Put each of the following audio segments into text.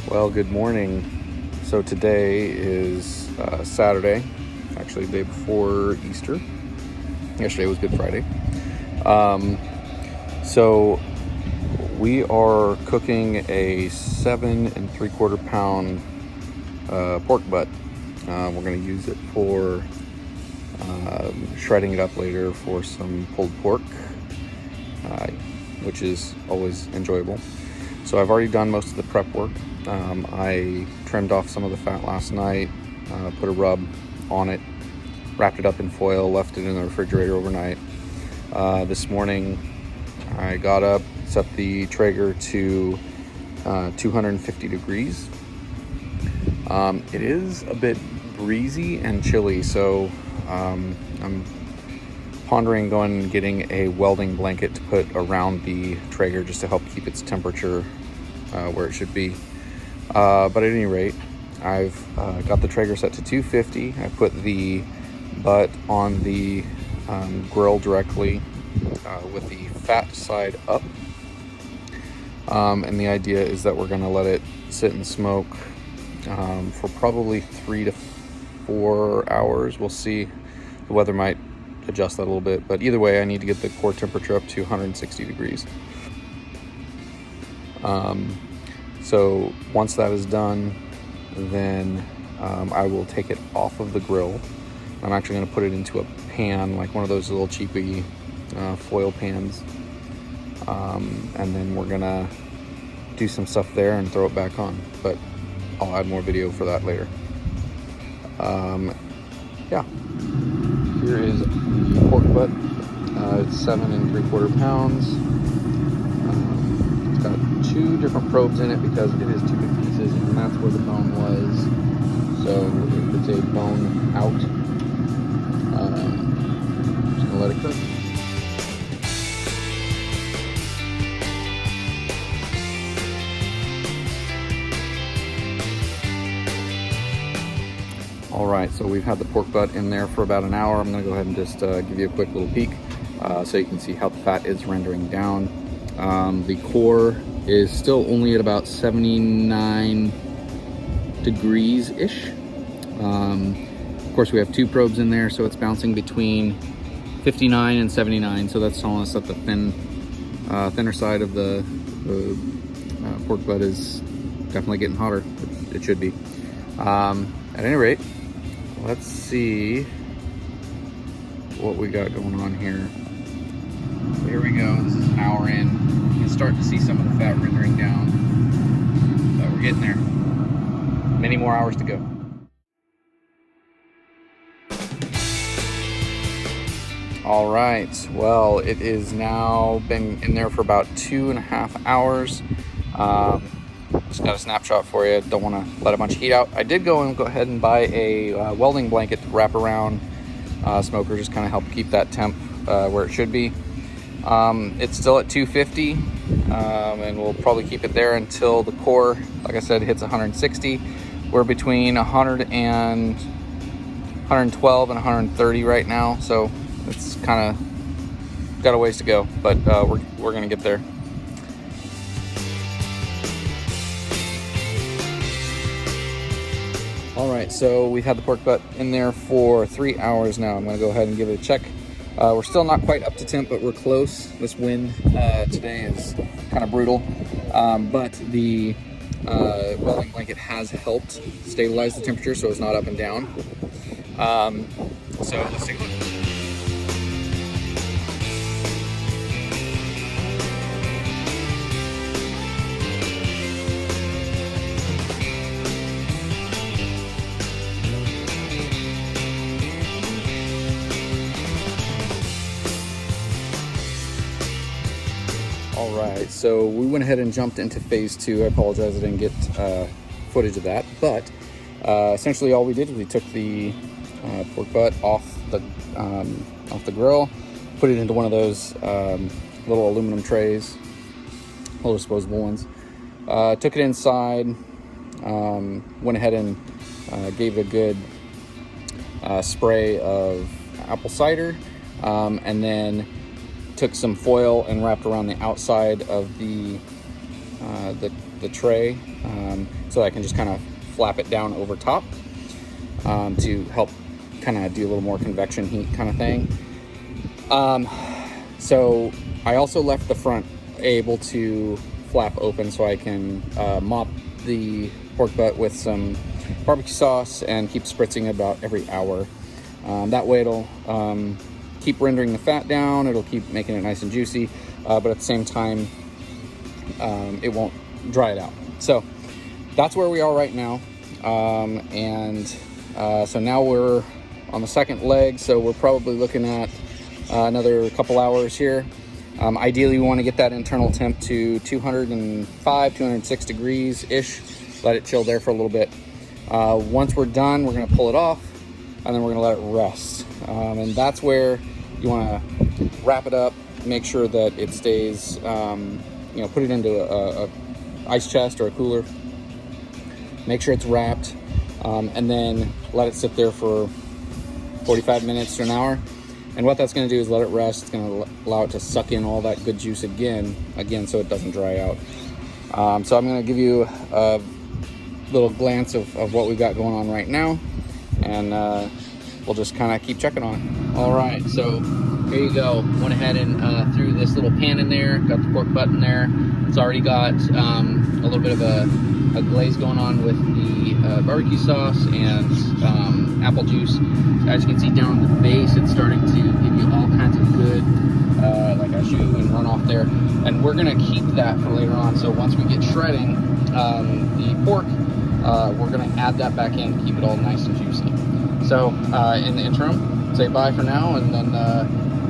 Well, good morning. So today is Saturday, actually the day before Easter. Yesterday was Good Friday. So we are cooking a 7 3/4 pound pork butt. We're going to use it for shredding it up later for some pulled pork, which is always enjoyable. So I've already done most of the prep work. I trimmed off some of the fat last night, put a rub on it, wrapped it up in foil, left it in the refrigerator overnight. This morning I got up, set the Traeger to 250 degrees. It is a bit breezy and chilly, so I'm pondering going and getting a welding blanket to put around the Traeger just to help keep its temperature where it should be. But at any rate, I've got the Traeger set to 250. I put the butt on the grill directly with the fat side up. And the idea is that we're going to let it sit and smoke for probably 3 to 4 hours. We'll see. The weather might adjust that a little bit, but either way, I need to get the core temperature up to 160 degrees. So once that is done, then I will take it off of the grill. I'm actually going to put it into a pan, like one of those little cheapy foil pans, and then we're going to do some stuff there and throw it back on, but I'll add more video for that later. Yeah, here is the pork butt. It's 7 3/4 pounds. It's got 2 different probes in it because it is 2 big pieces, and that's where the bone was. So it's a bone out. Just gonna let it cook. All right, so we've had the pork butt in there for about an hour. I'm gonna go ahead and just give you a quick little peek so you can see how the fat is rendering down. The core is still only at about 79 degrees-ish. Of course, we have 2 probes in there, so it's bouncing between 59 and 79. So that's telling us that the thinner side of the pork butt is definitely getting hotter. It should be. At any rate, let's see what we got going on here. So here we go. This is an hour in. You can start to see some of the fat rendering down, but we're getting there. Many more hours to go. All right, well, it is now been in there for about 2.5 hours. Just got a snapshot for you. Don't want to let a bunch of heat out. I did go ahead and buy a welding blanket to wrap around smoker, just kind of help keep that temp where it should be. It's still at 250, and we'll probably keep it there until the core, like I said, hits 160. We're between 100 and 112 and 130 right now, so it's kind of got a ways to go, but we're gonna get there. All right, so we've had the pork butt in there for 3 hours now. I'm gonna go ahead and give it a check. We're still not quite up to temp, but we're close. This wind today is kind of brutal, but the welding blanket has helped stabilize the temperature, so it's not up and down. So let's take a look. All right, so we went ahead and jumped into phase 2. I apologize I didn't get footage of that, but essentially all we did was we took the pork butt off the grill, put it into one of those little aluminum trays, little disposable ones. Took it inside, went ahead and gave it a good spray of apple cider, and then took some foil and wrapped around the outside of the the tray so I can just kind of flap it down over top to help kind of do a little more convection heat kind of thing. So I also left the front able to flap open so I can mop the pork butt with some barbecue sauce and keep spritzing about every hour. That way it'll keep rendering the fat down, it'll keep making it nice and juicy, but at the same time it won't dry it out. So that's where we are right now. So now we're on the second leg, so we're probably looking at another couple hours here. Ideally we want to get that internal temp to 205, 206 degrees ish, let it chill there for a little bit. Once we're done, we're going to pull it off and then we're going to let it rest. And that's where you want to wrap it up, make sure that it stays, put it into a ice chest or a cooler, make sure it's wrapped, and then let it sit there for 45 minutes to an hour. And what that's going to do is let it rest. It's going to allow it to suck in all that good juice again so it doesn't dry out. So I'm going to give you a little glance of what we've got going on right now, and we'll just kind of keep checking on it. All right, so here you go. Went ahead and threw this little pan in there, got the pork butt in there. It's already got a little bit of a glaze going on with the barbecue sauce and apple juice. As you can see down at the base, it's starting to give you all kinds of good, like I showed you, and run off there. And we're gonna keep that for later on. So once we get shredding the pork, we're gonna add that back in, keep it all nice and juicy. So in the interim, say bye for now, and then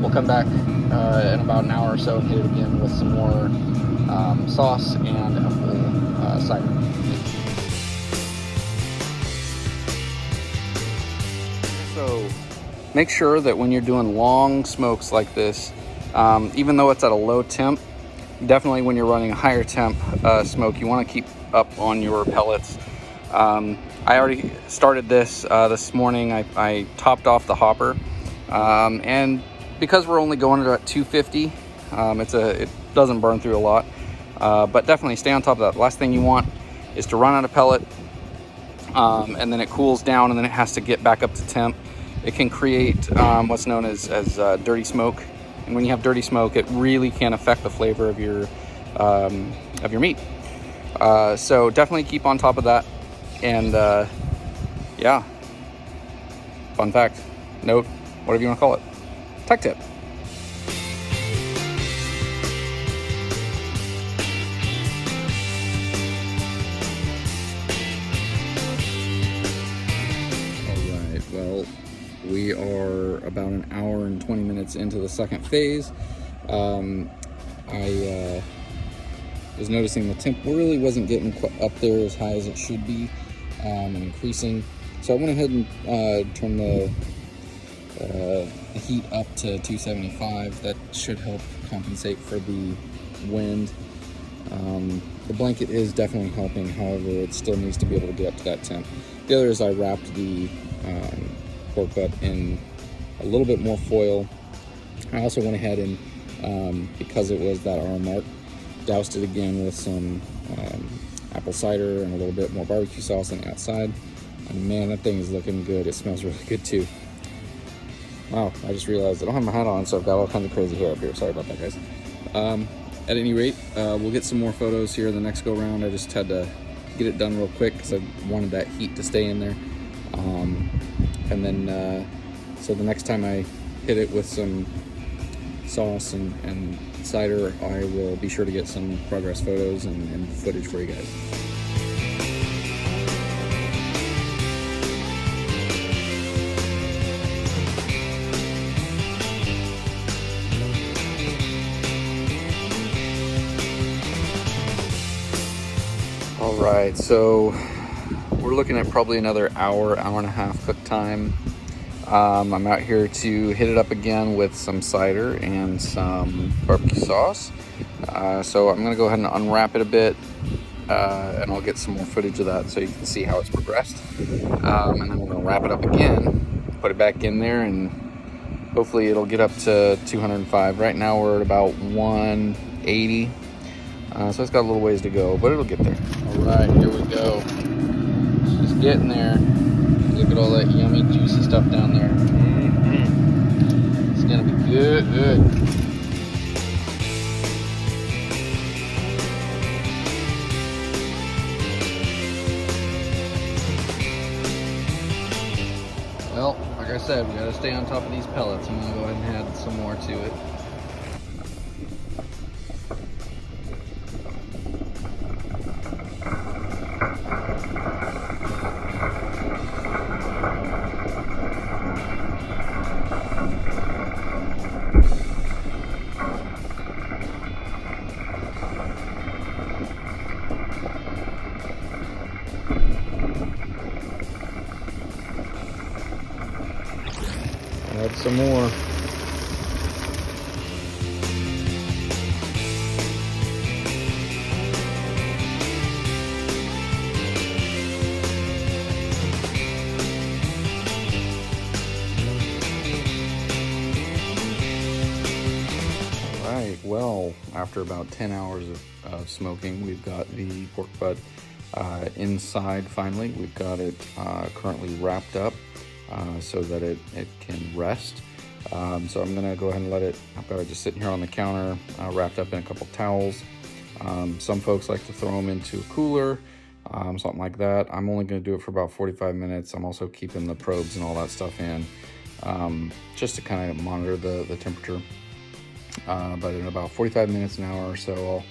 we'll come back in about an hour or so and hit it again with some more sauce and apple cider. So make sure that when you're doing long smokes like this, even though it's at a low temp, definitely when you're running a higher temp smoke, you want to keep up on your pellets. I already started this this morning. I topped off the hopper, and because we're only going at 250, it doesn't burn through a lot, but definitely stay on top of that. Last thing you want is to run out of pellet, and then it cools down, and then it has to get back up to temp. It can create what's known as dirty smoke, and when you have dirty smoke, it really can affect the flavor of your meat. So definitely keep on top of that. And yeah, fun fact, note, whatever you want to call it, tech tip. All right, well, we are about an hour and 20 minutes into the second phase. I was noticing the temp really wasn't getting up there as high as it should be, and increasing. So I went ahead and turned the heat up to 275. That should help compensate for the wind. The blanket is definitely helping, however, it still needs to be able to get up to that temp. The other is I wrapped the pork butt in a little bit more foil. I also went ahead and, because it was that hour mark, doused it again with some apple cider and a little bit more barbecue sauce on the outside. And man, that thing is looking good. It smells really good too. Wow, I just realized I don't have my hat on, so I've got all kinds of crazy hair up here. Sorry about that, guys. At any rate, we'll get some more photos here the next go round. I just had to get it done real quick because I wanted that heat to stay in there. And then, so the next time I hit it with some sauce and cider, I will be sure to get some progress photos and footage for you guys. All right, so we're looking at probably another hour and a half cook time. I'm out here to hit it up again with some cider and some barbecue sauce. So I'm gonna go ahead and unwrap it a bit, and I'll get some more footage of that so you can see how it's progressed. And then we're gonna wrap it up again, put it back in there, and hopefully it'll get up to 205. Right now we're at about 180. So it's got a little ways to go, but it'll get there. All right, here we go. It's getting there. Look at all that yummy, juicy stuff down there. It's gonna be good. Well, like I said, we gotta stay on top of these pellets. I'm gonna go ahead and add some more to it. Add some more. Alright, well, after about 10 hours of smoking, we've got the pork butt inside finally. We've got it currently wrapped up so that it can rest. So I'm gonna go ahead and let it, I've got it just sitting here on the counter, wrapped up in a couple towels. Some folks like to throw them into a cooler, something like that. I'm only gonna do it for about 45 minutes. I'm also keeping the probes and all that stuff in, just to kind of monitor the temperature. But in about 45 minutes, an hour or so,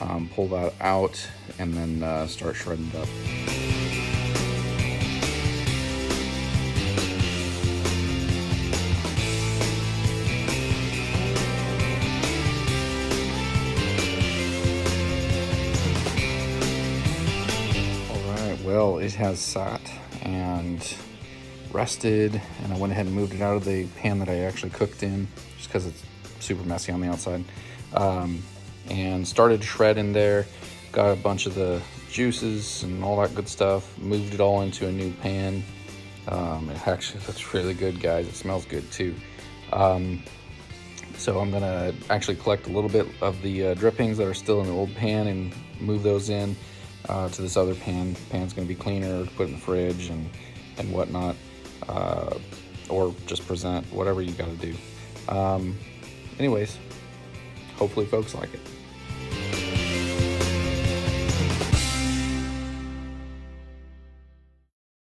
I'll pull that out and then start shredding it up. Well, it has sat and rested, and I went ahead and moved it out of the pan that I actually cooked in, just because it's super messy on the outside, and started to shred in there. Got a bunch of the juices and all that good stuff, moved it all into a new pan. It actually looks really good, guys. It smells good too. So I'm gonna actually collect a little bit of the drippings that are still in the old pan and move those in to this other pan. Pan's gonna be cleaner to put in the fridge and whatnot, or just present, whatever you gotta do. Anyways, hopefully folks like it.